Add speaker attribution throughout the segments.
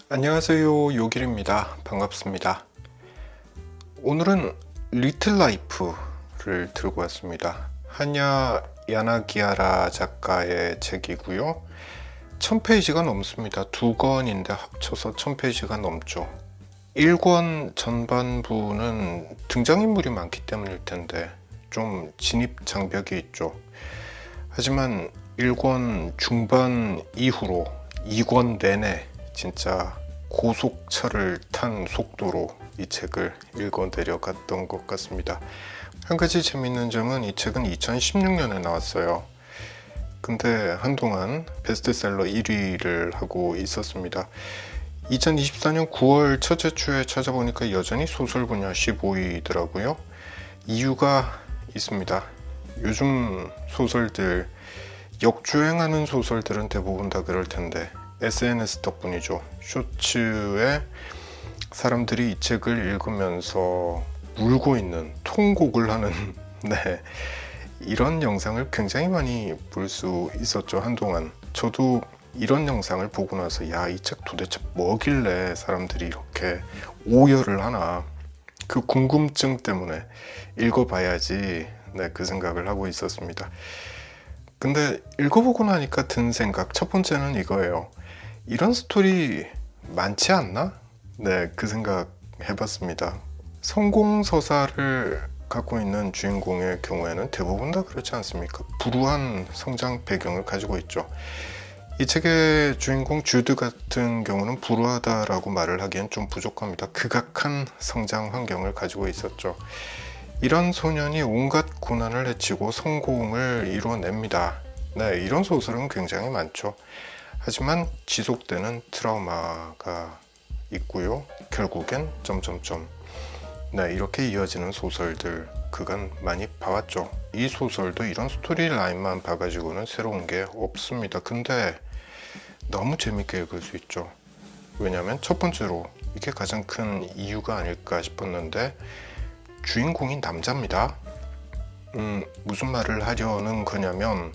Speaker 1: 안녕하세요, 요길입니다. 반갑습니다. 오늘은 리틀 라이프를 들고 왔습니다. 하냐 야나기하라 작가의 책이고요. 1000페이지가 넘습니다. 두 권인데 합쳐서 1000페이지가 넘죠. 1권 전반부는 등장인물이 많기 때문일 텐데 좀 진입 장벽이 있죠. 하지만 1권 중반 이후로 2권 내내 진짜 고속차를 탄 속도로 이 책을 읽어 내려갔던 것 같습니다. 한 가지 재밌는 점은 이 책은 2016년에 나왔어요. 근데 한동안 베스트셀러 1위를 하고 있었습니다. 2024년 9월 첫째 주에 찾아보니까 여전히 소설 분야 15위더라고요. 이유가 있습니다. 요즘 소설들, 역주행하는 소설들은 대부분 다 그럴 텐데 SNS 덕분이죠. 쇼츠에 사람들이 이 책을 읽으면서 울고 있는, 통곡을 하는 네, 이런 영상을 굉장히 많이 볼 수 있었죠. 한동안 저도 이런 영상을 보고 나서 야, 이 책 도대체 뭐길래 사람들이 이렇게 오열을 하나, 그 궁금증 때문에 읽어봐야지, 네, 그 생각을 하고 있었습니다. 근데 읽어보고 나니까 든 생각, 첫 번째는 이거예요. 이런 스토리 많지 않나? 네, 그 생각 해봤습니다. 성공서사를 갖고 있는 주인공의 경우에는 대부분 다 그렇지 않습니까? 불우한 성장 배경을 가지고 있죠. 이 책의 주인공 주드 같은 경우는 불우하다라고 말을 하기엔 좀 부족합니다. 극악한 성장 환경을 가지고 있었죠. 이런 소년이 온갖 고난을 헤치고 성공을 이뤄냅니다. 네, 이런 소설은 굉장히 많죠. 하지만 지속되는 트라우마가 있고요. 결국엔 점점점. 네, 이렇게 이어지는 소설들 그간 많이 봐왔죠. 이 소설도 이런 스토리 라인만 봐가지고는 새로운 게 없습니다. 근데 너무 재밌게 읽을 수 있죠. 왜냐하면 첫 번째로 이게 가장 큰 이유가 아닐까 싶었는데 주인공이 남자입니다. 무슨 말을 하려는 거냐면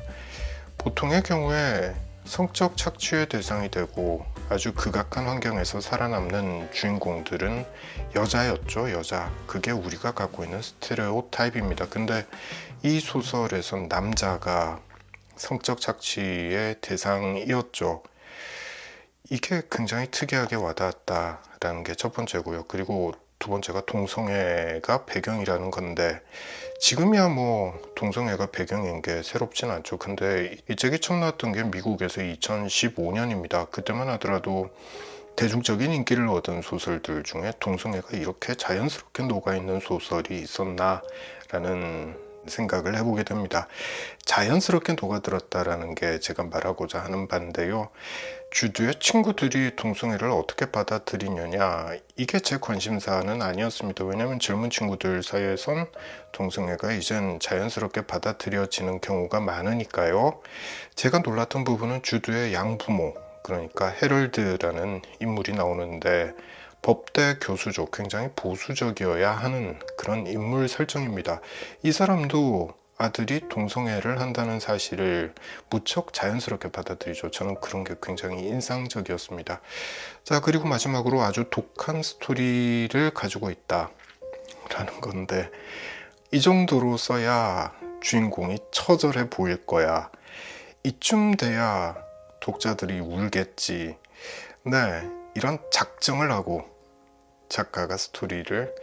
Speaker 1: 보통의 경우에 성적 착취의 대상이 되고 아주 극악한 환경에서 살아남는 주인공들은 여자였죠. 여자. 그게 우리가 갖고 있는 스테레오타입입니다. 근데 이 소설에선 남자가 성적 착취의 대상이었죠. 이게 굉장히 특이하게 와닿았다라는 게 첫 번째고요. 그리고 두 번째가 동성애가 배경이라는 건데 지금이야 뭐 동성애가 배경인 게 새롭진 않죠. 근데 이 책이 처음 나왔던 게 미국에서 2015년입니다. 그때만 하더라도 대중적인 인기를 얻은 소설들 중에 동성애가 이렇게 자연스럽게 녹아있는 소설이 있었나 라는 생각을 해보게 됩니다. 자연스럽게 녹아들었다라는 게 제가 말하고자 하는 바인데요. 주드의 친구들이 동성애를 어떻게 받아들이느냐, 이게 제 관심사는 아니었습니다. 왜냐하면 젊은 친구들 사이에선 동성애가 이젠 자연스럽게 받아들여지는 경우가 많으니까요. 제가 놀랐던 부분은 주드의 양부모, 그러니까 해럴드라는 인물이 나오는데 법대 교수죠. 굉장히 보수적이어야 하는 그런 인물 설정입니다. 이 사람도 아들이 동성애를 한다는 사실을 무척 자연스럽게 받아들이죠. 저는 그런 게 굉장히 인상적이었습니다. 자, 그리고 마지막으로 아주 독한 스토리를 가지고 있다 라는 건데 이 정도로 써야 주인공이 처절해 보일 거야. 이쯤 돼야 독자들이 울겠지. 네, 이런 작정을 하고 작가가 스토리를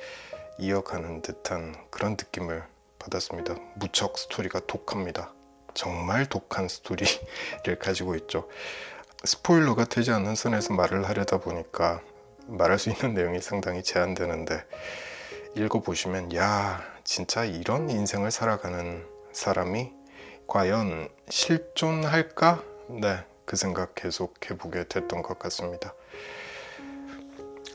Speaker 1: 이어가는 듯한 그런 느낌을 받았습니다. 무척 스토리가 독합니다. 정말 독한 스토리를 가지고 있죠. 스포일러가 되지 않는 선에서 말을 하려다 보니까 말할 수 있는 내용이 상당히 제한되는데 읽어보시면 야, 진짜 이런 인생을 살아가는 사람이 과연 실존할까? 네, 그 생각 계속 해보게 됐던 것 같습니다.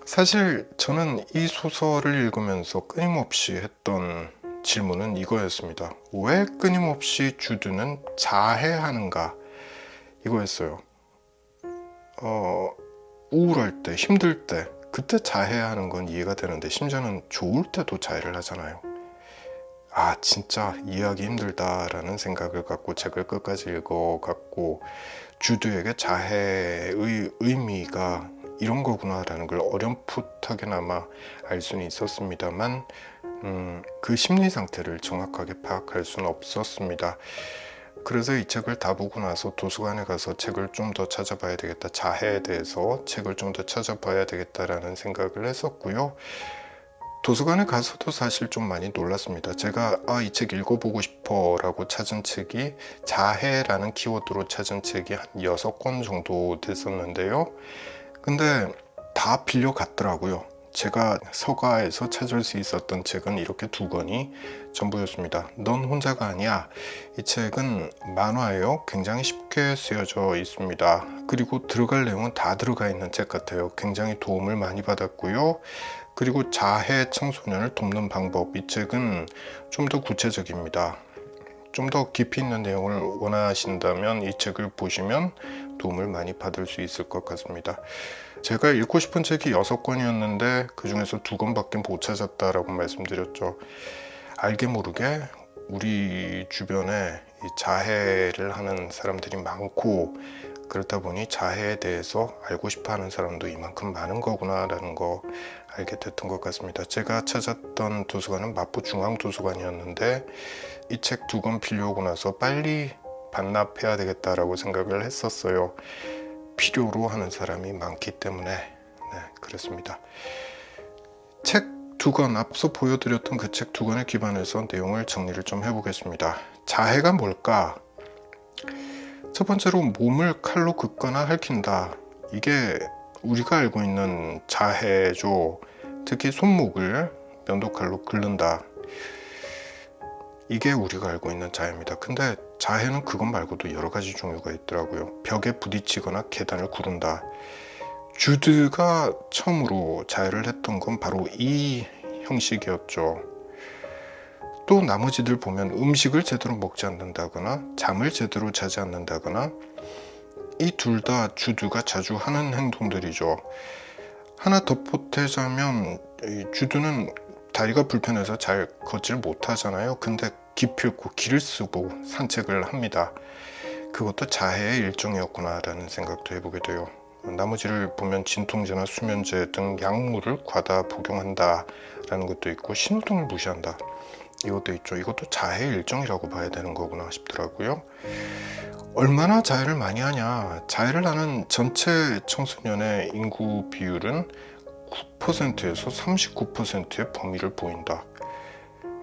Speaker 1: 사실 저는 이 소설을 읽으면서 끊임없이 했던 질문은 이거였습니다. 왜 끊임없이 주드는 자해하는가? 이거였어요. 우울할 때, 힘들 때, 그때 자해하는 건 이해가 되는데 심지어는 좋을 때도 자해를 하잖아요. 아, 진짜 이해하기 힘들다라는 생각을 갖고 책을 끝까지 읽어갔고 주드에게 자해의 의미가 이런 거구나라는 걸 어렴풋하게나마 알 수는 있었습니다만 그 심리 상태를 정확하게 파악할 수는 없었습니다. 그래서 이 책을 다 보고 나서 도서관에 가서 책을 좀 더 찾아봐야 되겠다, 자해에 대해서 책을 좀 더 찾아봐야 되겠다라는 생각을 했었고요. 도서관에 가서도 사실 좀 많이 놀랐습니다. 제가 이 책 읽어보고 싶어 라고 찾은 책이 자해라는 키워드로 찾은 책이 한 6권 정도 됐었는데요. 근데 다 빌려갔더라고요. 제가 서가에서 찾을 수 있었던 책은 이렇게 2권이 전부였습니다. 넌 혼자가 아니야. 이 책은 만화예요. 굉장히 쉽게 쓰여져 있습니다. 그리고 들어갈 내용은 다 들어가 있는 책 같아요. 굉장히 도움을 많이 받았고요. 그리고 자해 청소년을 돕는 방법, 이 책은 좀 더 구체적입니다. 좀 더 깊이 있는 내용을 원하신다면 이 책을 보시면 도움을 많이 받을 수 있을 것 같습니다. 제가 읽고 싶은 책이 6권이었는데 그 중에서 2권밖에 못 찾았다라고 말씀드렸죠. 알게 모르게 우리 주변에 이 자해를 하는 사람들이 많고, 그렇다 보니 자해에 대해서 알고 싶어 하는 사람도 이만큼 많은 거구나 라는 거 알게 됐던 것 같습니다. 제가 찾았던 도서관은 마포 중앙도서관이었는데 이 책 2권 빌려오고 나서 빨리 반납해야 되겠다라고 생각을 했었어요. 필요로 하는 사람이 많기 때문에. 그렇습니다. 책 2권, 앞서 보여드렸던 그 책 2권에 기반해서 내용을 정리를 좀 해보겠습니다. 자해가 뭘까? 첫 번째로 몸을 칼로 긋거나 핥힌다. 이게 우리가 알고 있는 자해죠. 특히 손목을 면도칼로 긁는다. 이게 우리가 알고 있는 자해입니다. 근데 자해는 그것 말고도 여러 가지 종류가 있더라고요. 벽에 부딪히거나 계단을 구른다. 주드가 처음으로 자해를 했던 건 바로 이 형식이었죠. 또 나머지들 보면 음식을 제대로 먹지 않는다거나 잠을 제대로 자지 않는다거나, 이 둘 다 주드가 자주 하는 행동들이죠. 하나 덧보태자면 주드는 다리가 불편해서 잘 걷질 못하잖아요. 근데 기필코 길을 쓰고 산책을 합니다. 그것도 자해의 일종이었구나 라는 생각도 해보게 돼요. 나머지를 보면 진통제나 수면제 등 약물을 과다 복용한다 라는 것도 있고, 신호등을 무시한다, 이것도 있죠. 이것도 자해의 일종이라고 봐야 되는 거구나 싶더라고요. 얼마나 자해를 많이 하냐? 자해를 하는 전체 청소년의 인구 비율은 9%에서 39%의 범위를 보인다,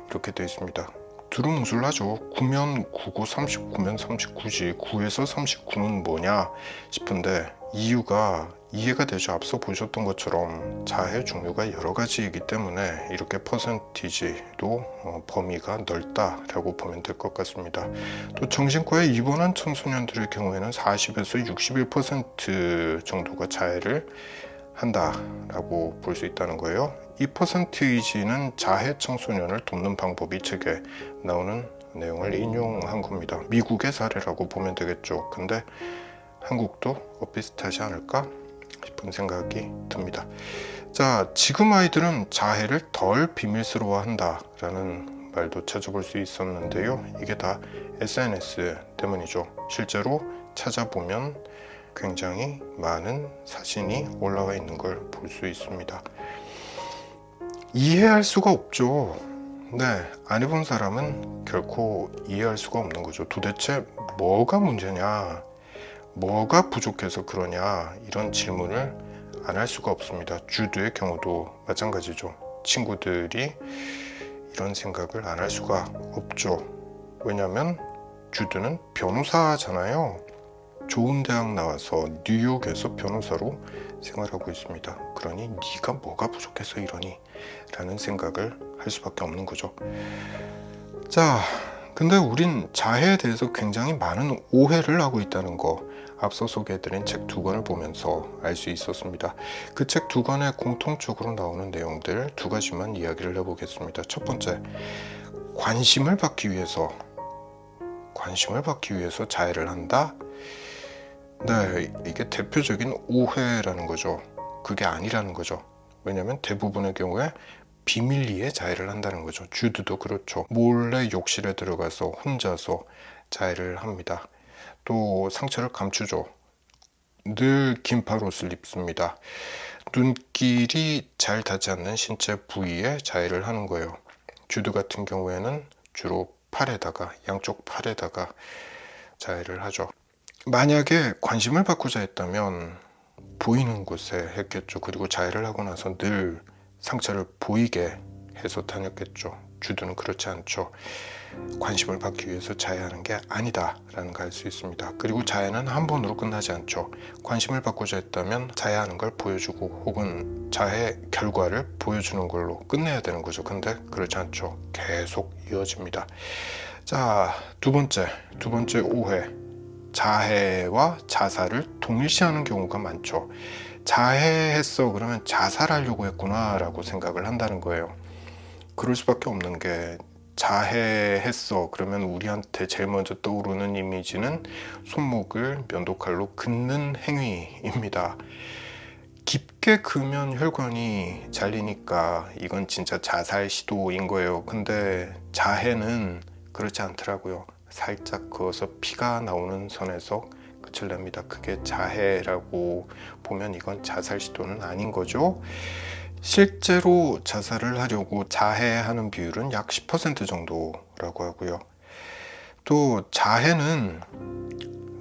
Speaker 1: 이렇게 되어 있습니다. 두루뭉술하죠. 9면 9고 39면 39지 9에서 39는 뭐냐 싶은데 이유가 이해가 되죠. 앞서 보셨던 것처럼 자해 종류가 여러 가지이기 때문에 이렇게 퍼센티지도 범위가 넓다라고 보면 될 것 같습니다. 또 정신과에 입원한 청소년들의 경우에는 40에서 61% 정도가 자해를 한다라고 볼 수 있다는 거예요. 이 퍼센테이지는 자해 청소년을 돕는 방법이 책에 나오는 내용을 인용한 겁니다. 미국의 사례라고 보면 되겠죠. 근데 한국도 비슷하지 않을까 싶은 생각이 듭니다. 자, 지금 아이들은 자해를 덜 비밀스러워한다 라는 말도 찾아볼 수 있었는데요. 이게 다 SNS 때문이죠. 실제로 찾아보면 굉장히 많은 사진이 올라와 있는 걸 볼 수 있습니다. 이해할 수가 없죠. 안 해본 사람은 결코 이해할 수가 없는 거죠. 도대체 뭐가 문제냐, 뭐가 부족해서 그러냐, 이런 질문을 안 할 수가 없습니다. 주드의 경우도 마찬가지죠. 친구들이 이런 생각을 안 할 수가 없죠. 왜냐하면 주드는 변호사잖아요. 좋은 대학 나와서 뉴욕에서 변호사로 생활하고 있습니다. 그러니 네가 뭐가 부족해서 이러니? 라는 생각을 할 수밖에 없는 거죠. 자, 근데 우린 자해에 대해서 굉장히 많은 오해를 하고 있다는 거 앞서 소개해드린 책 2권을 보면서 알 수 있었습니다. 그 책 2권에 공통적으로 나오는 내용들 2가지만 이야기를 해보겠습니다. 첫 번째, 관심을 받기 위해서 자해를 한다? 이게 대표적인 오해라는 거죠. 그게 아니라는 거죠. 왜냐하면 대부분의 경우에 비밀리에 자해를 한다는 거죠. 주드도 그렇죠. 몰래 욕실에 들어가서 혼자서 자해를 합니다. 또 상처를 감추죠. 늘 긴팔 옷을 입습니다. 눈길이 잘 닿지 않는 신체 부위에 자해를 하는 거예요. 주드 같은 경우에는 주로 팔에다가, 양쪽 팔에다가 자해를 하죠. 만약에 관심을 받고자 했다면 보이는 곳에 했겠죠. 그리고 자해를 하고 나서 늘 상처를 보이게 해서 다녔겠죠. 주드는 그렇지 않죠. 관심을 받기 위해서 자해하는 게 아니다 라는 걸 알 수 있습니다. 그리고 자해는 한 번으로 끝나지 않죠. 관심을 받고자 했다면 자해하는 걸 보여주고 혹은 자해 결과를 보여주는 걸로 끝내야 되는 거죠. 근데 그렇지 않죠. 계속 이어집니다. 자, 두 번째 오해. 자해와 자살을 동일시하는 경우가 많죠. 자해했어 그러면 자살하려고 했구나 라고 생각을 한다는 거예요. 그럴 수밖에 없는 게 자해했어 그러면 우리한테 제일 먼저 떠오르는 이미지는 손목을 면도칼로 긋는 행위입니다. 깊게 그으면 혈관이 잘리니까 이건 진짜 자살 시도인 거예요. 근데 자해는 그렇지 않더라고요. 살짝 그어서 피가 나오는 선에서 끝을 냅니다. 그게 자해라고 보면 이건 자살 시도는 아닌 거죠. 실제로 자살을 하려고 자해하는 비율은 약 10% 정도라고 하고요. 또 자해는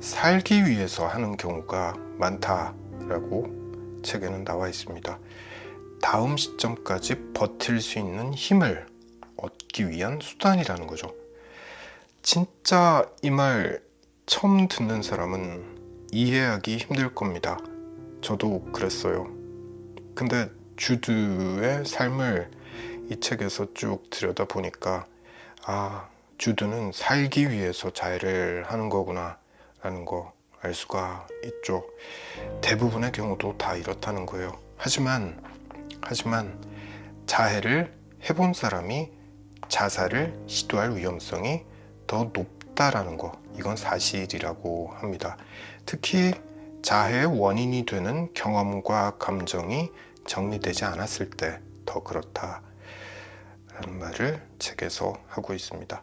Speaker 1: 살기 위해서 하는 경우가 많다라고 책에는 나와 있습니다. 다음 시점까지 버틸 수 있는 힘을 얻기 위한 수단이라는 거죠. 진짜 이 말 처음 듣는 사람은 이해하기 힘들 겁니다. 저도 그랬어요. 근데 주드의 삶을 이 책에서 쭉 들여다보니까 주드는 살기 위해서 자해를 하는 거구나 라는 거 알 수가 있죠. 대부분의 경우도 다 이렇다는 거예요. 하지만 자해를 해본 사람이 자살을 시도할 위험성이 더 높다라는 거, 이건 사실이라고 합니다. 특히 자해의 원인이 되는 경험과 감정이 정리되지 않았을 때 더 그렇다라는 말을 책에서 하고 있습니다.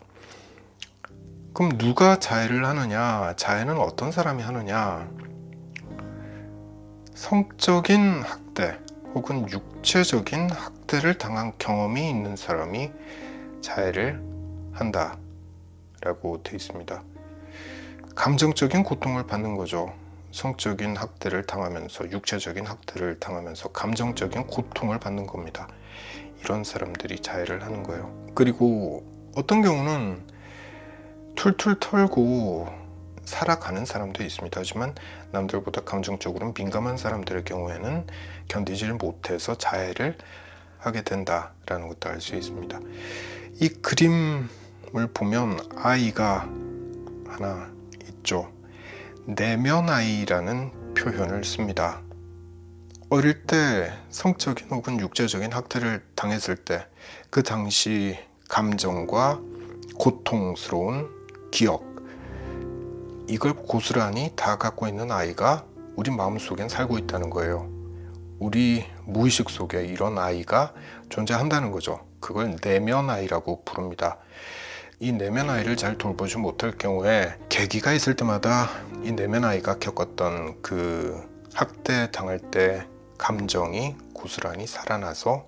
Speaker 1: 그럼 누가 자해를 하느냐? 자해는 어떤 사람이 하느냐? 성적인 학대 혹은 육체적인 학대를 당한 경험이 있는 사람이 자해를 한다 라고 되어 있습니다. 감정적인 고통을 받는 거죠. 성적인 학대를 당하면서 육체적인 학대를 당하면서 감정적인 고통을 받는 겁니다. 이런 사람들이 자해를 하는 거예요. 그리고 어떤 경우는 툴툴 털고 살아가는 사람도 있습니다. 하지만 남들보다 감정적으로 민감한 사람들의 경우에는 견디질 못해서 자해를 하게 된다라는 것도 알 수 있습니다. 이 그림을 보면 아이가 하나 있죠. 내면아이라는 표현을 씁니다. 어릴 때 성적인 혹은 육체적인 학대를 당했을 때 그 당시 감정과 고통스러운 기억, 이걸 고스란히 다 갖고 있는 아이가 우리 마음속엔 살고 있다는 거예요. 우리 무의식 속에 이런 아이가 존재한다는 거죠. 그걸 내면아이라고 부릅니다. 이 내면아이를 잘 돌보지 못할 경우에 계기가 있을 때마다 이 내면아이가 겪었던 그 학대 당할 때 감정이 고스란히 살아나서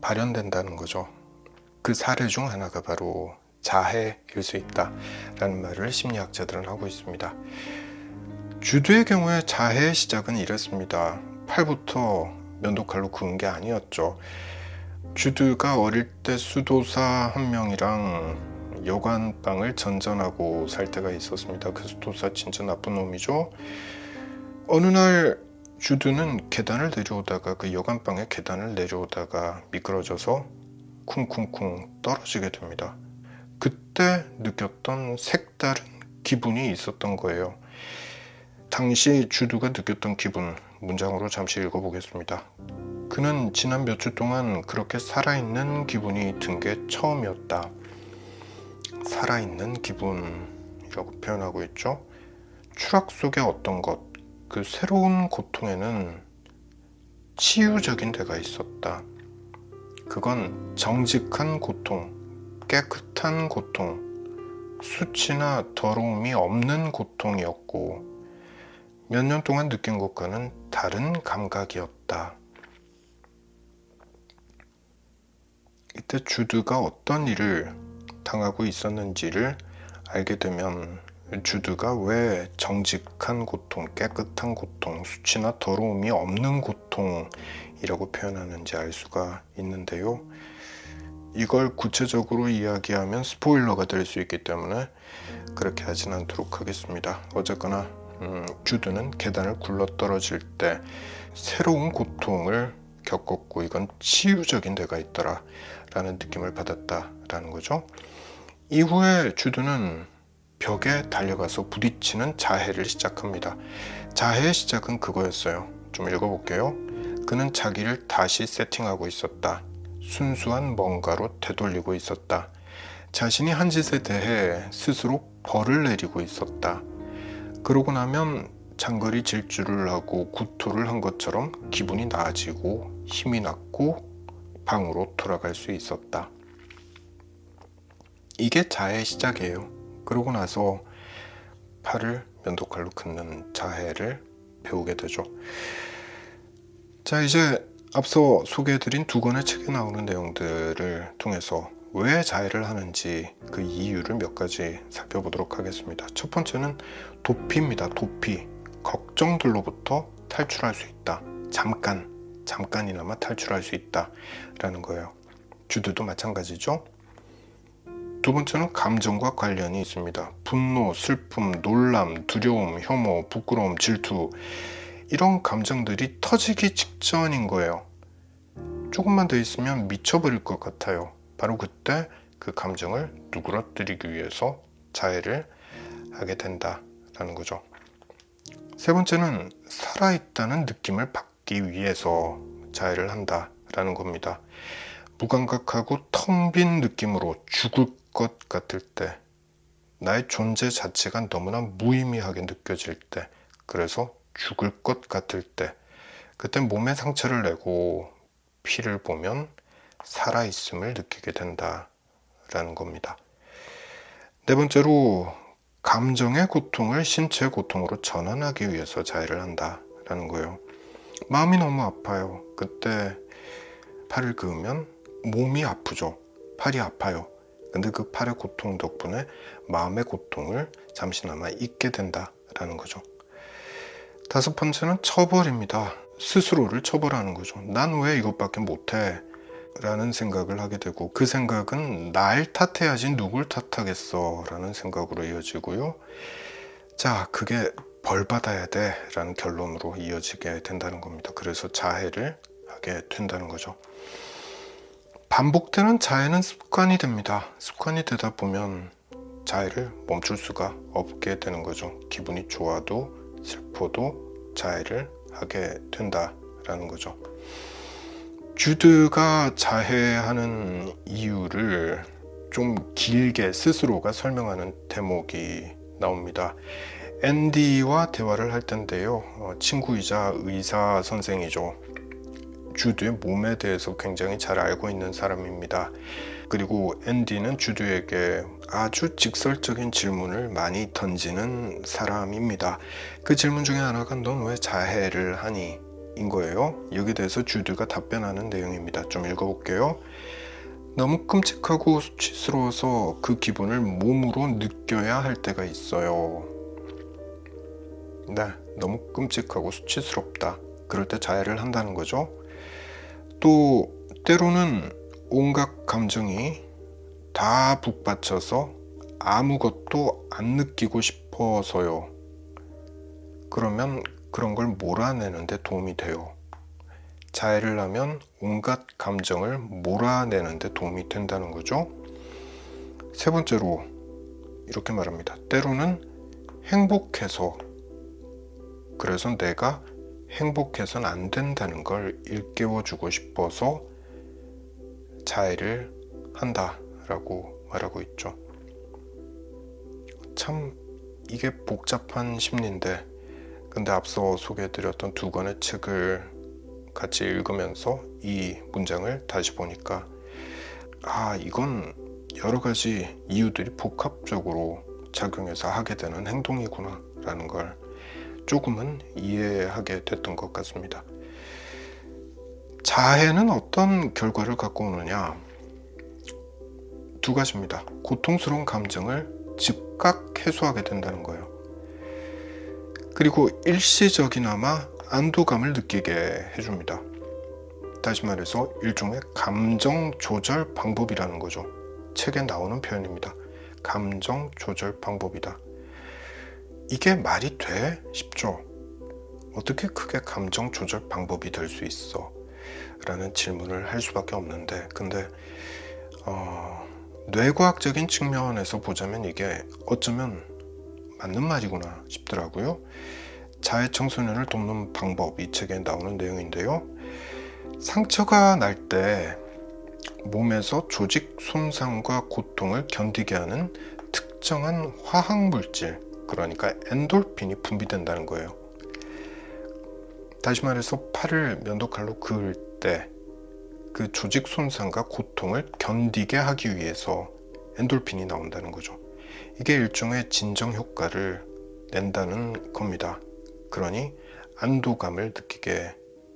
Speaker 1: 발현된다는 거죠. 그 사례 중 하나가 바로 자해일 수 있다라는 말을 심리학자들은 하고 있습니다. 주드의 경우에 자해의 시작은 이랬습니다. 팔부터 면도칼로 그은 게 아니었죠. 주드가 어릴 때 수도사 한 명이랑 여관방을 전전하고 살 때가 있었습니다. 그 수도사 진짜 나쁜 놈이죠. 어느 날 주드는 계단을 내려오다가 그 여관방의 계단을 내려오다가 미끄러져서 쿵쿵쿵 떨어지게 됩니다. 그때 느꼈던 색다른 기분이 있었던 거예요. 당시 주드가 느꼈던 기분, 문장으로 잠시 읽어보겠습니다. 그는 지난 몇 주 동안 그렇게 살아있는 기분이 든 게 처음이었다. 살아있는 기분이라고 표현하고 있죠. 추락 속의 어떤 것, 그 새로운 고통에는 치유적인 데가 있었다. 그건 정직한 고통, 깨끗한 고통, 수치나 더러움이 없는 고통이었고 몇 년 동안 느낀 것과는 다른 감각이었다. 이때 주드가 어떤 일을 당하고 있었는지를 알게 되면 주드가 왜 정직한 고통, 깨끗한 고통, 수치나 더러움이 없는 고통이라고 표현하는지 알 수가 있는데요. 이걸 구체적으로 이야기하면 스포일러가 될 수 있기 때문에 그렇게 하진 않도록 하겠습니다. 어쨌거나 주드는 계단을 굴러떨어질 때 새로운 고통을 겪었고 이건 치유적인 데가 있더라 라는 느낌을 받았다라는 거죠. 이후에 주드는 벽에 달려가서 부딪히는 자해를 시작합니다. 자해의 시작은 그거였어요. 좀 읽어볼게요. 그는 자기를 다시 세팅하고 있었다. 순수한 뭔가로 되돌리고 있었다. 자신이 한 짓에 대해 스스로 벌을 내리고 있었다. 그러고 나면 장거리 질주를 하고 구토를 한 것처럼 기분이 나아지고 힘이 났고 방으로 돌아갈 수 있었다. 이게 자해의 시작이에요. 그러고 나서 팔을 면도칼로 긋는 자해를 배우게 되죠. 자, 이제 앞서 소개해드린 두 권의 책에 나오는 내용들을 통해서 왜 자해를 하는지 그 이유를 몇 가지 살펴보도록 하겠습니다. 첫 번째는 도피입니다. 도피. 걱정들로부터 탈출할 수 있다. 잠깐이나마 탈출할 수 있다 라는 거예요. 주드도 마찬가지죠. 두 번째는 감정과 관련이 있습니다. 분노, 슬픔, 놀람, 두려움, 혐오, 부끄러움, 질투 이런 감정들이 터지기 직전인 거예요. 조금만 더 있으면 미쳐버릴 것 같아요. 바로 그때 그 감정을 누그러뜨리기 위해서 자해를 하게 된다라는 거죠. 세 번째는 살아있다는 느낌을 받기 위해서 자해를 한다라는 겁니다. 무감각하고 텅 빈 느낌으로 죽을 것 같을 때, 나의 존재 자체가 너무나 무의미하게 느껴질 때, 그래서 죽을 것 같을 때, 그때 몸에 상처를 내고 피를 보면 살아있음을 느끼게 된다라는 겁니다. 네 번째로 감정의 고통을 신체의 고통으로 전환하기 위해서 자해를 한다라는 거예요. 마음이 너무 아파요. 그때 팔을 그으면 몸이 아프죠. 팔이 아파요. 근데 그 팔의 고통 덕분에 마음의 고통을 잠시나마 잊게 된다라는 거죠. 다섯 번째는 처벌입니다. 스스로를 처벌하는 거죠. 난 왜 이것밖에 못해? 라는 생각을 하게 되고 그 생각은 날 탓해야지 누굴 탓하겠어 라는 생각으로 이어지고요. 자, 그게 벌 받아야 돼 라는 결론으로 이어지게 된다는 겁니다. 그래서 자해를 하게 된다는 거죠. 반복되는 자해는 습관이 됩니다. 습관이 되다 보면 자해를 멈출 수가 없게 되는 거죠. 기분이 좋아도 슬퍼도 자해를 하게 된다라는 거죠. 주드가 자해하는 이유를 좀 길게 스스로가 설명하는 대목이 나옵니다. 앤디와 대화를 할 텐데요. 친구이자 의사 선생이죠. 주드의 몸에 대해서 굉장히 잘 알고 있는 사람입니다. 그리고 앤디는 주드에게 아주 직설적인 질문을 많이 던지는 사람입니다. 그 질문 중에 하나가 넌 왜 자해를 하니? 인 거예요. 여기에 대해서 주드가 답변하는 내용입니다. 좀 읽어볼게요. 너무 끔찍하고 수치스러워서 그 기분을 몸으로 느껴야 할 때가 있어요. 네, 너무 끔찍하고 수치스럽다. 그럴 때 자해를 한다는 거죠. 또 때로는 온갖 감정이 다 북받쳐서 아무것도 안 느끼고 싶어서요. 그러면 그런 걸 몰아내는데 도움이 돼요. 자해를 하면 온갖 감정을 몰아내는데 도움이 된다는 거죠. 세 번째로 이렇게 말합니다. 때로는 행복해서, 그래서 내가 행복해서는 안 된다는 걸 일깨워주고 싶어서 자해를 한다라고 말하고 있죠. 참 이게 복잡한 심리인데, 근데 앞서 소개해드렸던 두 권의 책을 같이 읽으면서 이 문장을 다시 보니까 이건 여러 가지 이유들이 복합적으로 작용해서 하게 되는 행동이구나 라는 걸 조금은 이해하게 됐던 것 같습니다. 자해는 어떤 결과를 갖고 오느냐? 두 가지입니다. 고통스러운 감정을 즉각 해소하게 된다는 거예요. 그리고 일시적이나마 안도감을 느끼게 해줍니다. 다시 말해서 일종의 감정 조절 방법이라는 거죠. 책에 나오는 표현입니다. 감정 조절 방법이다. 이게 말이 돼? 싶죠? 어떻게 그게 감정 조절 방법이 될 수 있어? 라는 질문을 할 수밖에 없는데, 근데 뇌과학적인 측면에서 보자면 이게 어쩌면 맞는 말이구나 싶더라고요. 자해 청소년을 돕는 방법, 이 책에 나오는 내용인데요. 상처가 날 때 몸에서 조직 손상과 고통을 견디게 하는 특정한 화학물질, 그러니까 엔돌핀이 분비된다는 거예요. 다시 말해서 팔을 면도칼로 그을 때 그 조직 손상과 고통을 견디게 하기 위해서 엔돌핀이 나온다는 거죠. 이게 일종의 진정 효과를 낸다는 겁니다. 그러니 안도감을 느끼게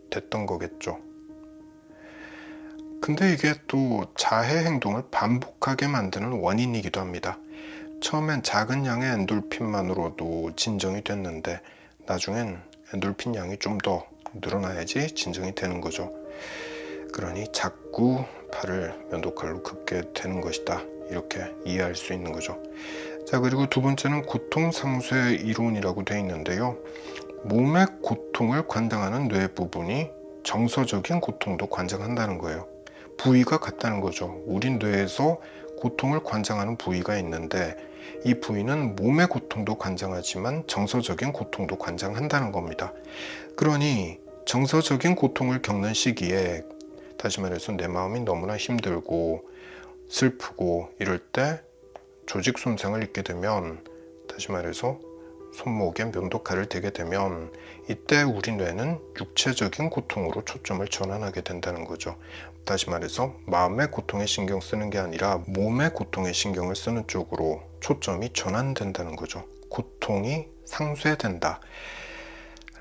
Speaker 1: 됐던 거겠죠. 근데 이게 또 자해 행동을 반복하게 만드는 원인이기도 합니다. 처음엔 작은 양의 엔돌핀만으로도 진정이 됐는데 나중엔 엔돌핀 양이 좀 더 늘어나야지 진정이 되는 거죠. 그러니 자꾸 팔을 면도칼로 긋게 되는 것이다. 이렇게 이해할 수 있는 거죠. 자, 그리고 두 번째는 고통 상쇄 이론이라고 되어 있는데요. 몸의 고통을 관장하는 뇌 부분이 정서적인 고통도 관장한다는 거예요. 부위가 같다는 거죠. 우리 뇌에서 고통을 관장하는 부위가 있는데 이 부위는 몸의 고통도 관장하지만 정서적인 고통도 관장한다는 겁니다. 그러니 정서적인 고통을 겪는 시기에, 다시 말해서 내 마음이 너무나 힘들고 슬프고 이럴 때 조직 손상을 입게 되면, 다시 말해서 손목에 면도칼을 대게 되면 이때 우리 뇌는 육체적인 고통으로 초점을 전환하게 된다는 거죠. 다시 말해서 마음의 고통에 신경 쓰는 게 아니라 몸의 고통에 신경을 쓰는 쪽으로 초점이 전환된다는 거죠. 고통이 상쇄된다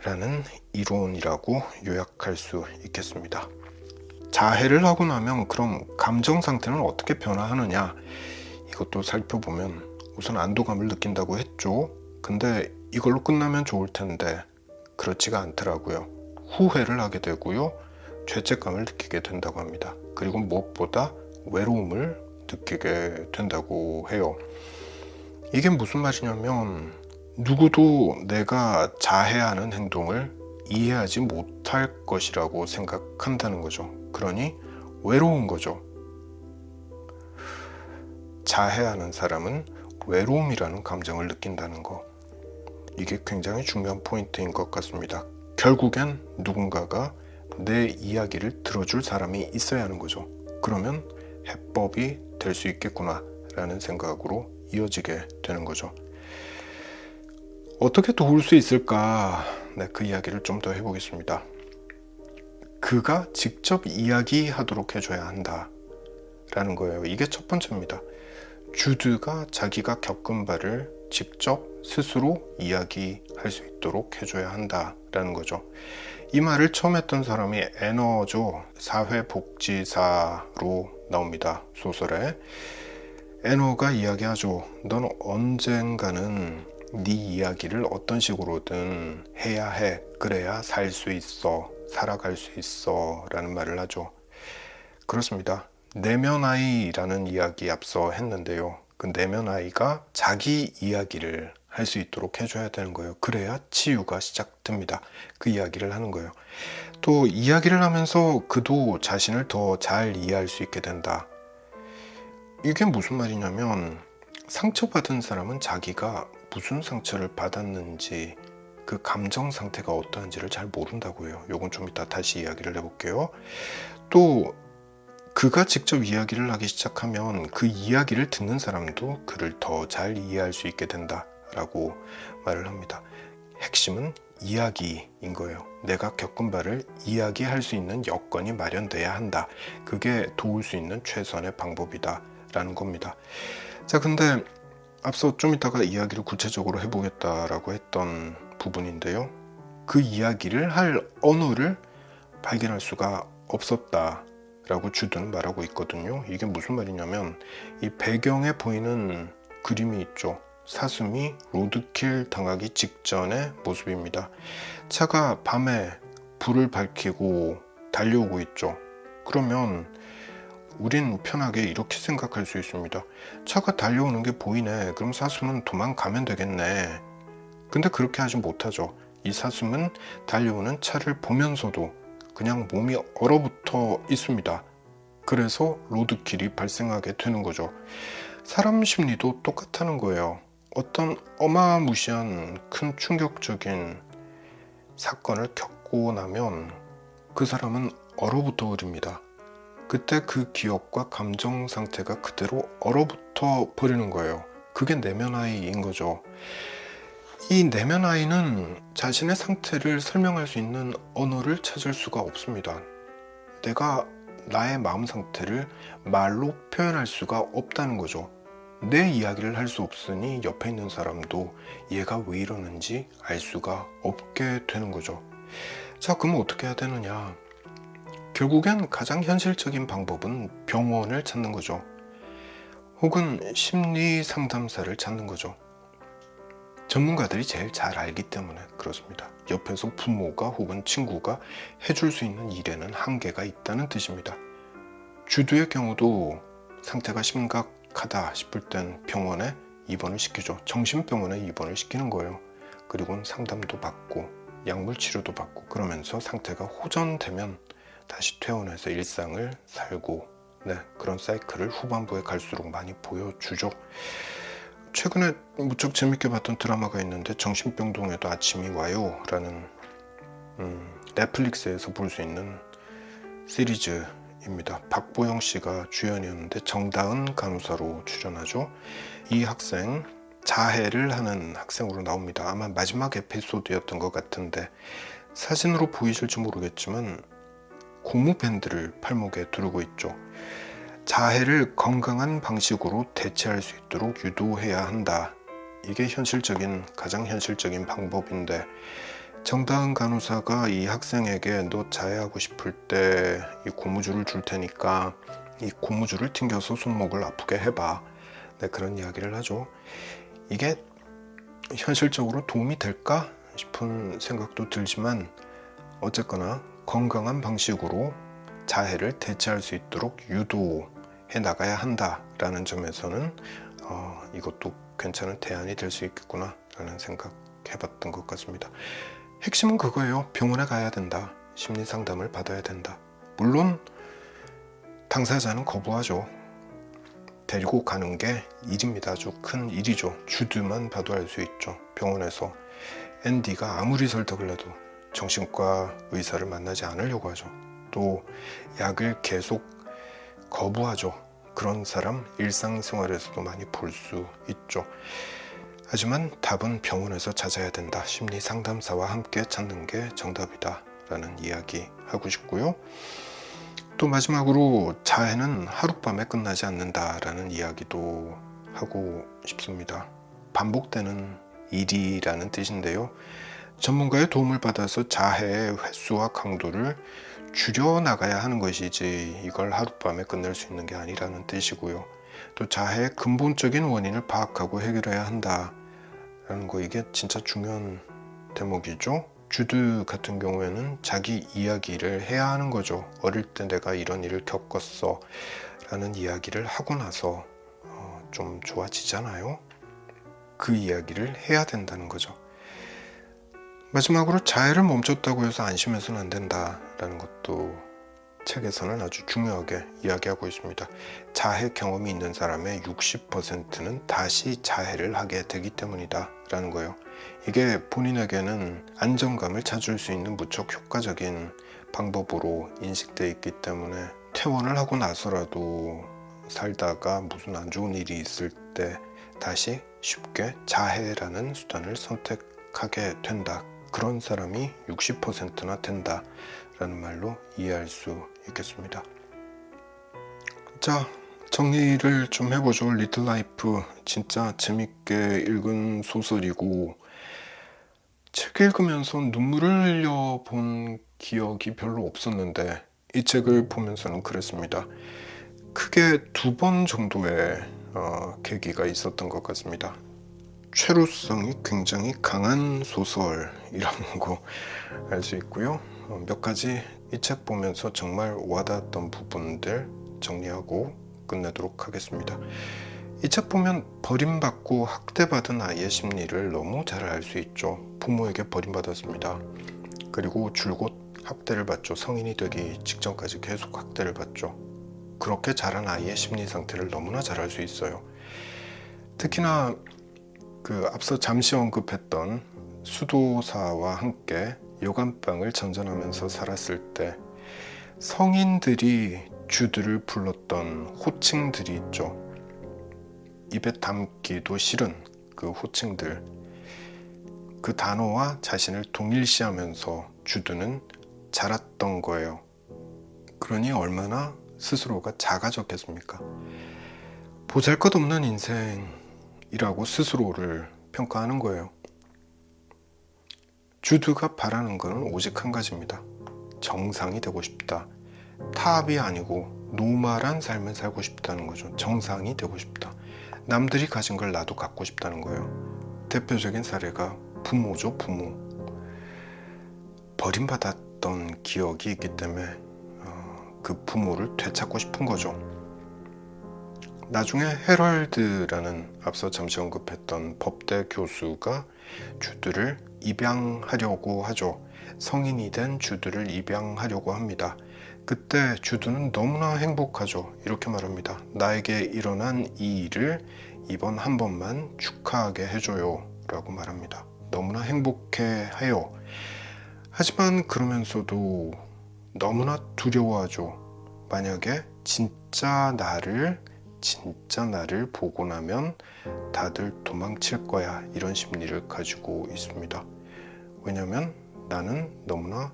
Speaker 1: 라는 이론이라고 요약할 수 있겠습니다. 자해를 하고 나면 그럼 감정 상태는 어떻게 변화하느냐, 이것도 살펴보면 우선 안도감을 느낀다고 했죠. 근데 이걸로 끝나면 좋을 텐데 그렇지가 않더라고요. 후회를 하게 되고요, 죄책감을 느끼게 된다고 합니다. 그리고 무엇보다 외로움을 느끼게 된다고 해요. 이게 무슨 말이냐면 누구도 내가 자해하는 행동을 이해하지 못할 것이라고 생각한다는 거죠. 그러니 외로운 거죠. 자해하는 사람은 외로움이라는 감정을 느낀다는 거, 이게 굉장히 중요한 포인트인 것 같습니다. 결국엔 누군가가 내 이야기를 들어줄 사람이 있어야 하는 거죠. 그러면 해법이 될 수 있겠구나 라는 생각으로 이어지게 되는 거죠. 어떻게 도울 수 있을까? 네, 그 이야기를 좀 더 해보겠습니다. 그가 직접 이야기하도록 해줘야 한다 라는 거예요. 이게 첫 번째입니다. 주드가 자기가 겪은 바를 직접 스스로 이야기할 수 있도록 해줘야 한다라는 거죠. 이 말을 처음 했던 사람이 애너죠. 사회복지사로 나옵니다. 소설에. 애너가 이야기하죠. 넌 언젠가는 네 이야기를 어떤 식으로든 해야 해. 그래야 살 수 있어. 살아갈 수 있어. 라는 말을 하죠. 그렇습니다. 내면아이라는 이야기 앞서 했는데요. 그 내면아이가 자기 이야기를 할 수 있도록 해줘야 되는 거예요. 그래야 치유가 시작됩니다. 그 이야기를 하는 거예요. 또 이야기를 하면서 그도 자신을 더 잘 이해할 수 있게 된다. 이게 무슨 말이냐면 상처받은 사람은 자기가 무슨 상처를 받았는지 그 감정 상태가 어떠한지를 잘 모른다고 해요. 요건 좀 이따 다시 이야기를 해볼게요. 또 그가 직접 이야기를 하기 시작하면 그 이야기를 듣는 사람도 그를 더 잘 이해할 수 있게 된다라고 말을 합니다. 핵심은 이야기인 거예요. 내가 겪은 바를 이야기할 수 있는 여건이 마련돼야 한다. 그게 도울 수 있는 최선의 방법이다 라는 겁니다. 자, 근데 앞서 좀 이따가 이야기를 구체적으로 해보겠다라고 했던 부분인데요. 그 이야기를 할 언어를 발견할 수가 없었다라고 주드는 말하고 있거든요. 이게 무슨 말이냐면 이 배경에 보이는 그림이 있죠. 사슴이 로드킬 당하기 직전의 모습입니다. 차가 밤에 불을 밝히고 달려오고 있죠. 그러면 우린 편하게 이렇게 생각할 수 있습니다. 차가 달려오는 게 보이네. 그럼 사슴은 도망가면 되겠네. 근데 그렇게 하지 못하죠. 이 사슴은 달려오는 차를 보면서도 그냥 몸이 얼어붙어 있습니다. 그래서 로드킬이 발생하게 되는 거죠. 사람 심리도 똑같다는 거예요. 어떤 어마무시한 큰 충격적인 사건을 겪고 나면 그 사람은 얼어붙어 버립니다. 그때 그 기억과 감정 상태가 그대로 얼어붙어 버리는 거예요. 그게 내면아이인 거죠. 이 내면아이는 자신의 상태를 설명할 수 있는 언어를 찾을 수가 없습니다. 내가 나의 마음 상태를 말로 표현할 수가 없다는 거죠. 내 이야기를 할 수 없으니 옆에 있는 사람도 얘가 왜 이러는지 알 수가 없게 되는 거죠. 자, 그럼 어떻게 해야 되느냐? 결국엔 가장 현실적인 방법은 병원을 찾는 거죠. 혹은 심리 상담사를 찾는 거죠. 전문가들이 제일 잘 알기 때문에 그렇습니다. 옆에서 부모가 혹은 친구가 해줄 수 있는 일에는 한계가 있다는 뜻입니다. 주두의 경우도 상태가 심각하다 싶을 땐 병원에 입원을 시키죠. 정신병원에 입원을 시키는 거예요. 그리고 상담도 받고 약물 치료도 받고 그러면서 상태가 호전되면 다시 퇴원해서 일상을 살고 그런 사이클을 후반부에 갈수록 많이 보여주죠. 최근에 무척 재밌게 봤던 드라마가 있는데 정신병동에도 아침이 와요 라는 넷플릭스에서 볼 수 있는 시리즈입니다. 박보영 씨가 주연이었는데 정다은 간호사로 출연하죠. 이 학생 자해를 하는 학생으로 나옵니다. 아마 마지막 에피소드였던 것 같은데 사진으로 보이실지 모르겠지만 고무 밴드를 팔목에 두르고 있죠. 자해를 건강한 방식으로 대체할 수 있도록 유도해야 한다. 이게 가장 현실적인 방법인데 정다은 간호사가 이 학생에게 너 자해하고 싶을 때 이 고무줄을 줄 테니까 이 고무줄을 튕겨서 손목을 아프게 해봐. 그런 이야기를 하죠. 이게 현실적으로 도움이 될까 싶은 생각도 들지만 어쨌거나 건강한 방식으로 자해를 대체할 수 있도록 유도해 나가야 한다라는 점에서는 이것도 괜찮은 대안이 될 수 있겠구나 라는 생각 해봤던 것 같습니다. 핵심은 그거예요. 병원에 가야 된다. 심리 상담을 받아야 된다. 물론 당사자는 거부하죠. 데리고 가는 게 일입니다. 아주 큰 일이죠. 주드만 봐도 알 수 있죠. 병원에서 앤디가 아무리 설득을 해도 정신과 의사를 만나지 않으려고 하죠. 또 약을 계속 거부하죠. 그런 사람 일상생활에서도 많이 볼 수 있죠. 하지만 답은 병원에서 찾아야 된다. 심리 상담사와 함께 찾는 게 정답이다 라는 이야기 하고 싶고요. 또 마지막으로 자해는 하룻밤에 끝나지 않는다 라는 이야기도 하고 싶습니다. 반복되는 일이라는 뜻인데요. 전문가의 도움을 받아서 자해의 횟수와 강도를 줄여나가야 하는 것이지 이걸 하룻밤에 끝낼 수 있는 게 아니라는 뜻이고요. 또 자해의 근본적인 원인을 파악하고 해결해야 한다라는 거, 이게 진짜 중요한 대목이죠. 주드 같은 경우에는 자기 이야기를 해야 하는 거죠. 어릴 때 내가 이런 일을 겪었어 라는 이야기를 하고 나서 좀 좋아지잖아요. 그 이야기를 해야 된다는 거죠. 마지막으로 자해를 멈췄다고 해서 안심해서는 안 된다라는 것도 책에서는 아주 중요하게 이야기하고 있습니다. 자해 경험이 있는 사람의 60%는 다시 자해를 하게 되기 때문이다 라는 거예요. 이게 본인에게는 안정감을 찾을 수 있는 무척 효과적인 방법으로 인식되어 있기 때문에 퇴원을 하고 나서라도 살다가 무슨 안 좋은 일이 있을 때 다시 쉽게 자해라는 수단을 선택하게 된다. 그런 사람이 60%나 된다 라는 말로 이해할 수 있겠습니다. 자, 정리를 좀 해보죠. 리틀 라이프 진짜 재밌게 읽은 소설이고 책 읽으면서 눈물을 흘려본 기억이 별로 없었는데 이 책을 보면서는 그랬습니다. 크게 2번 정도의 계기가 있었던 것 같습니다. 최루성이 굉장히 강한 소설이라는 거 알 수 있고요. 몇 가지 이 책 보면서 정말 와닿았던 부분들 정리하고 끝내도록 하겠습니다. 이 책 보면 버림받고 학대받은 아이의 심리를 너무 잘 알 수 있죠. 부모에게 버림받았습니다. 그리고 줄곧 학대를 받죠. 성인이 되기 직전까지 계속 학대를 받죠. 그렇게 자란 아이의 심리 상태를 너무나 잘 알 수 있어요. 특히나 앞서 잠시 언급했던 수도사와 함께 요감방을 전전하면서 살았을 때 성인들이 주들을 불렀던 호칭들이 있죠. 입에 담기도 싫은 그 호칭들, 그 단어와 자신을 동일시하면서 주드는 자랐던 거예요. 그러니 얼마나 스스로가 작아졌겠습니까? 보잘것없는 인생이라고 스스로를 평가하는 거예요. 주드가 바라는 것은 오직 한 가지입니다. 정상이 되고 싶다. 탑이 아니고 노멀한 삶을 살고 싶다는 거죠. 정상이 되고 싶다. 남들이 가진 걸 나도 갖고 싶다는 거예요. 대표적인 사례가 부모죠. 부모. 버림받았던 기억이 있기 때문에 그 부모를 되찾고 싶은 거죠. 나중에 헤럴드라는 앞서 잠시 언급했던 법대 교수가 주들을 입양하려고 하죠. 성인이 된 주들을 입양하려고 합니다. 그때 주드는 너무나 행복하죠. 이렇게 말합니다. 나에게 일어난 이 일을 이번 한 번만 축하하게 해줘요 라고 말합니다. 너무나 행복해해요. 하지만 그러면서도 너무나 두려워하죠. 만약에 진짜 나를 보고 나면 다들 도망칠 거야, 이런 심리를 가지고 있습니다. 왜냐하면 나는 너무나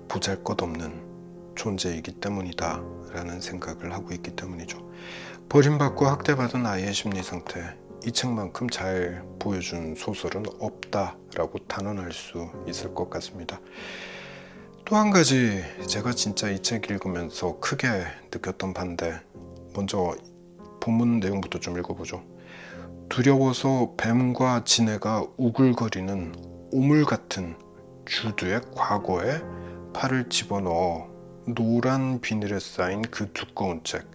Speaker 1: 보잘것없는 존재이기 때문이다 라는 생각을 하고 있기 때문이죠. 버림받고 학대받은 아이의 심리 상태, 이 책만큼 잘 보여준 소설은 없다라고 단언할 수 있을 것 같습니다. 또 한 가지 제가 진짜 이 책 읽으면서 크게 느꼈던 바인데, 먼저 본문 내용부터 좀 읽어보죠. 두려워서 뱀과 지네가 우글거리는 오물 같은 주드의 과거에 팔을 집어넣어 노란 비닐에 쌓인 그 두꺼운 책,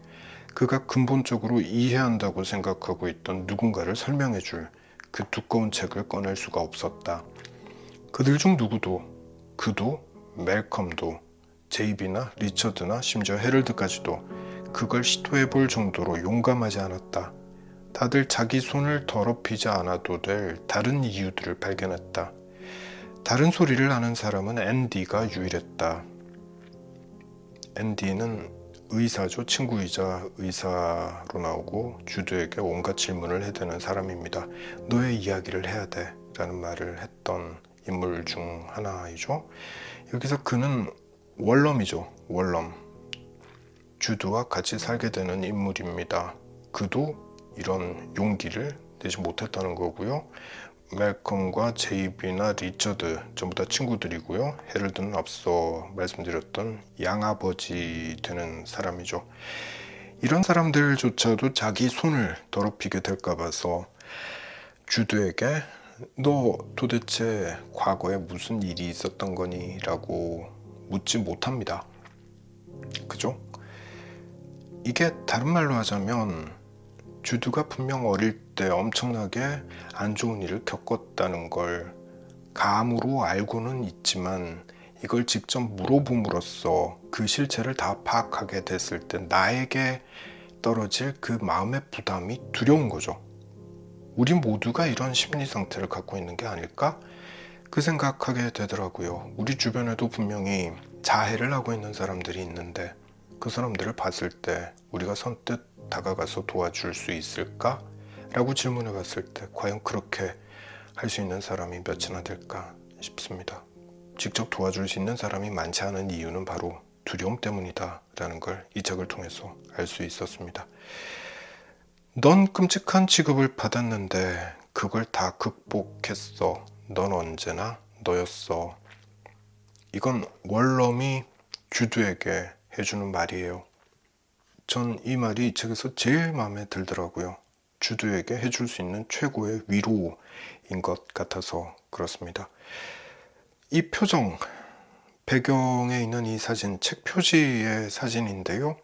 Speaker 1: 그가 근본적으로 이해한다고 생각하고 있던 누군가를 설명해줄 그 두꺼운 책을 꺼낼 수가 없었다. 그들 중 누구도, 그도, 멜컴도, 제이비나 리처드나 심지어 헤럴드까지도 그걸 시도해볼 정도로 용감하지 않았다. 다들 자기 손을 더럽히지 않아도 될 다른 이유들을 발견했다. 다른 소리를 하는 사람은 앤디가 유일했다. 앤디는 의사죠. 친구이자 의사로 나오고 주드에게 온갖 질문을 해대는 사람입니다. 너의 이야기를 해야 돼 라는 말을 했던 인물 중 하나이죠. 여기서 그는 월럼이죠. 월럼. 주드와 같이 살게 되는 인물입니다. 그도 이런 용기를 내지 못했다는 거고요. 멜컴과 제이비나 리처드 전부 다 친구들이고요. 헤럴드는 앞서 말씀드렸던 양아버지 되는 사람이죠. 이런 사람들조차도 자기 손을 더럽히게 될까 봐서 주드에게 너 도대체 과거에 무슨 일이 있었던 거니? 라고 묻지 못합니다. 그죠? 이게 다른 말로 하자면 주드가 분명 어릴 때 엄청나게 안 좋은 일을 겪었다는 걸 감으로 알고는 있지만 이걸 직접 물어봄으로써 그 실체를 다 파악하게 됐을 때 나에게 떨어질 그 마음의 부담이 두려운 거죠. 우리 모두가 이런 심리 상태를 갖고 있는 게 아닐까? 그 생각하게 되더라고요. 우리 주변에도 분명히 자해를 하고 있는 사람들이 있는데 그 사람들을 봤을 때 우리가 선뜻 다가가서 도와줄 수 있을까? 라고 질문해 봤을 때 과연 그렇게 할 수 있는 사람이 몇이나 될까 싶습니다. 직접 도와줄 수 있는 사람이 많지 않은 이유는 바로 두려움 때문이다 라는 걸 이 책을 통해서 알 수 있었습니다. 넌 끔찍한 취급을 받았는데 그걸 다 극복했어. 넌 언제나 너였어. 이건 월럼이 주두에게 해주는 말이에요. 전 이 말이 이 책에서 제일 마음에 들더라고요. 주두에게 해줄 수 있는 최고의 위로인 것 같아서 그렇습니다. 이 표정, 배경에 있는 이 사진, 책 표지의 사진인데요.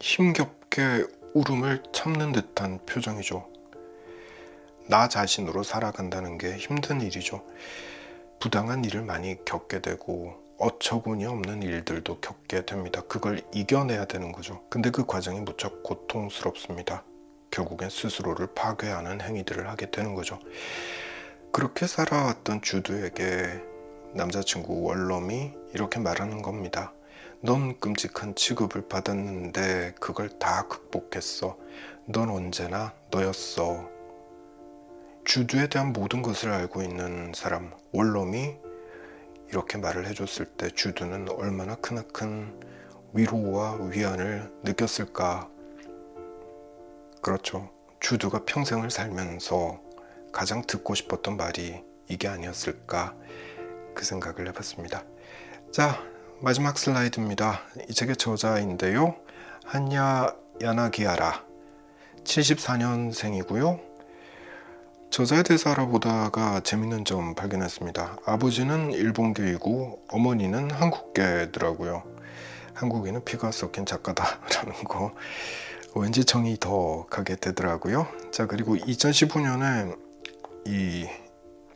Speaker 1: 힘겹게 울음을 참는 듯한 표정이죠. 나 자신으로 살아간다는 게 힘든 일이죠. 부당한 일을 많이 겪게 되고 어처구니 없는 일들도 겪게 됩니다. 그걸 이겨내야 되는 거죠. 근데 그 과정이 무척 고통스럽습니다. 결국엔 스스로를 파괴하는 행위들을 하게 되는 거죠. 그렇게 살아왔던 주두에게 남자친구 월럼이 이렇게 말하는 겁니다. 넌 끔찍한 취급을 받았는데 그걸 다 극복했어. 넌 언제나 너였어. 주두에 대한 모든 것을 알고 있는 사람 월럼이 이렇게 말을 해줬을 때 주두는 얼마나 크나큰 위로와 위안을 느꼈을까. 그렇죠. 주두가 평생을 살면서 가장 듣고 싶었던 말이 이게 아니었을까, 그 생각을 해봤습니다. 자, 마지막 슬라이드입니다. 이 책의 저자인데요. 한야 야나기하라, 74년생이고요. 저자에 대해서 알아보다가 재밌는 점 발견했습니다. 아버지는 일본계이고 어머니는 한국계더라고요. 한국인은 피가 섞인 작가다라는 거 왠지 정이 더 가게 되더라고요. 자, 그리고 2015년에 이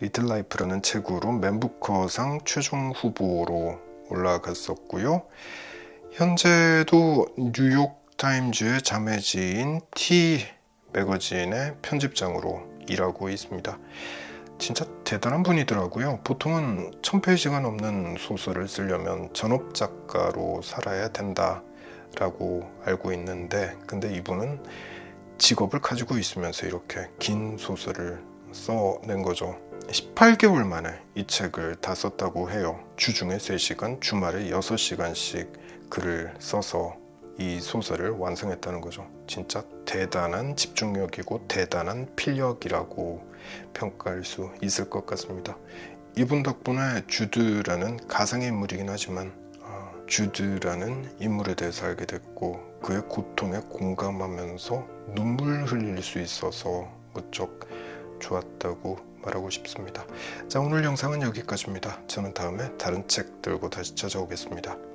Speaker 1: 리틀 라이프라는 책으로 맨부커상 최종 후보로 올라갔었고요. 현재도 뉴욕 타임즈의 자매지인 티 매거진의 편집장으로 일하고 있습니다. 진짜 대단한 분이더라고요. 보통은 1000페이지가 넘는 소설을 쓰려면 전업 작가로 살아야 된다라고 알고 있는데, 근데 이분은 직업을 가지고 있으면서 이렇게 긴 소설을 써낸 거죠. 18개월 만에 이 책을 다 썼다고 해요. 주중에 3시간, 주말에 6시간씩 글을 써서 이 소설을 완성했다는 거죠. 진짜 대단한 집중력이고 대단한 필력이라고 평가할 수 있을 것 같습니다. 이분 덕분에 주드라는 가상의 인물이긴 하지만 주드라는 인물에 대해서 알게 됐고 그의 고통에 공감하면서 눈물 흘릴 수 있어서 무척 좋았다고 말하고 싶습니다. 자, 오늘 영상은 여기까지입니다. 저는 다음에 다른 책 들고 다시 찾아오겠습니다.